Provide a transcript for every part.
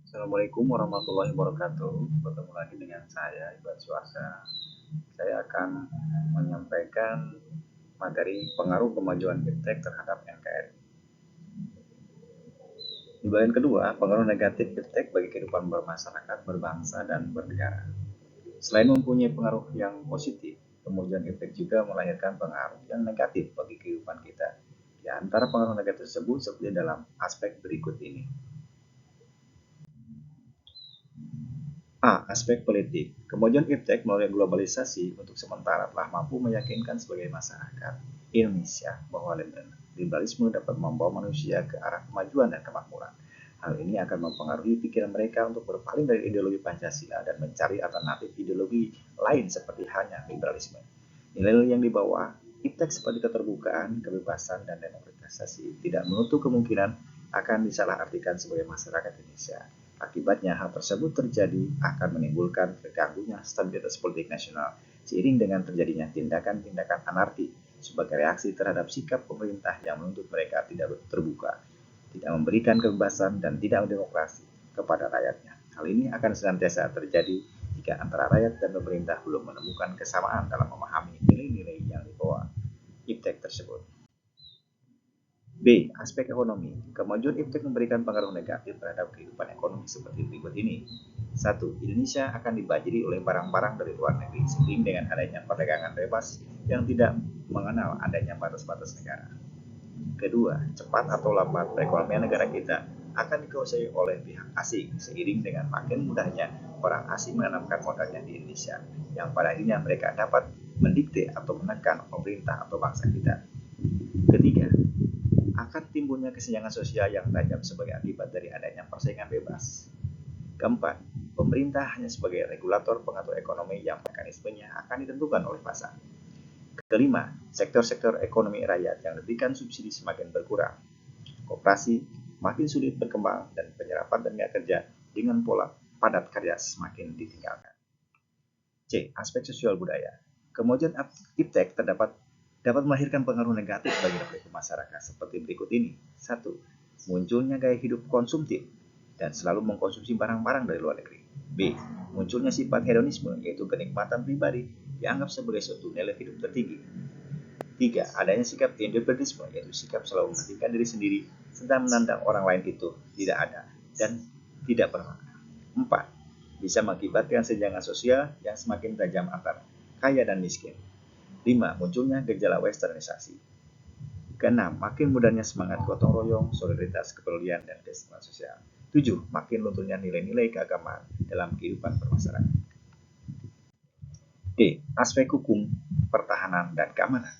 Assalamualaikum warahmatullahi wabarakatuh. Bertemu lagi dengan saya, Iban Suarsa. Saya akan menyampaikan materi pengaruh kemajuan iptek terhadap NKRI. Di bagian kedua, pengaruh negatif iptek bagi kehidupan bermasyarakat, berbangsa, dan bernegara. Selain mempunyai pengaruh yang positif, kemajuan iptek juga melahirkan pengaruh yang negatif bagi kehidupan kita. Di antara pengaruh negatif tersebut seperti dalam aspek berikut ini. A. Aspek politik. Kemajuan iptek melalui globalisasi untuk sementara telah mampu meyakinkan sebagai masyarakat Indonesia bahwa liberalisme dapat membawa manusia ke arah kemajuan dan kemakmuran. Hal ini akan mempengaruhi pikiran mereka untuk berpaling dari ideologi Pancasila dan mencari alternatif ideologi lain seperti hanya liberalisme. Nilai-nilai yang dibawa iptek seperti keterbukaan, kebebasan, dan demokratisasi tidak menutup kemungkinan akan disalahartikan sebagai masyarakat Indonesia. Akibatnya, hal tersebut terjadi akan menimbulkan terganggunya stabilitas politik nasional seiring dengan terjadinya tindakan-tindakan anarki sebagai reaksi terhadap sikap pemerintah yang menuntut mereka tidak terbuka, tidak memberikan kebebasan, dan tidak demokrasi kepada rakyatnya. Hal ini akan senantiasa terjadi jika antara rakyat dan pemerintah belum menemukan kesamaan dalam memahami nilai-nilai yang dibawa iptek tersebut. B. Aspek ekonomi. Kemajuan iptek memberikan pengaruh negatif terhadap kehidupan ekonomi seperti berikut ini. 1. Indonesia akan dibanjiri oleh barang-barang dari luar negeri seiring dengan adanya perdagangan bebas yang tidak mengenal adanya batas-batas negara. Kedua, cepat atau lambat perekonomian negara kita akan dikuasai oleh pihak asing seiring dengan makin mudahnya orang asing menanamkan modalnya di Indonesia, yang pada akhirnya mereka dapat mendikte atau menekan pemerintah atau bangsa kita. Ketiga, akan timbulnya kesenjangan sosial yang tajam sebagai akibat dari adanya persaingan bebas. Keempat, pemerintah hanya sebagai regulator pengatur ekonomi yang mekanismenya akan ditentukan oleh pasar. Kelima, sektor-sektor ekonomi rakyat yang diberikan subsidi semakin berkurang. Koperasi makin sulit berkembang dan penyerapan tenaga kerja dengan pola padat karya semakin ditinggalkan. C. Aspek sosial budaya. Kemajuan iptek dapat melahirkan pengaruh negatif bagi masyarakat seperti berikut ini. 1. Munculnya gaya hidup konsumtif dan selalu mengkonsumsi barang-barang dari luar negeri. B. Munculnya sifat hedonisme, yaitu kenikmatan pribadi dianggap sebagai suatu nilai hidup tertinggi. 3. Adanya sikap individualisme, yaitu sikap selalu mementingkan diri sendiri serta menandang orang lain itu tidak ada dan tidak bermakna. 4. Bisa mengakibatkan senjangan sosial yang semakin tajam antara kaya dan miskin. 5. Munculnya gejala westernisasi. Keenam, makin mudahnya semangat gotong royong, solidaritas, kepedulian, dan kesetaraan sosial. 7. Makin lunturnya nilai-nilai keagamaan dalam kehidupan bermasyarakat. D. Aspek hukum, pertahanan, dan keamanan.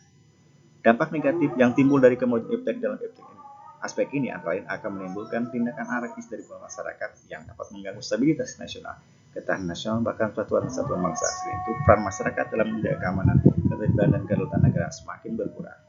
Dampak negatif yang timbul dari kemajuan iptek dalam iptek ini. Aspek ini antara lain akan menimbulkan tindakan anarkis dari masyarakat yang dapat mengganggu stabilitas nasional, ketahanan nasional, bahkan persatuan bangsa. Selain itu, peran masyarakat dalam menjaga keamanan, ketertiban, dan kedaulatan negara semakin berkurang.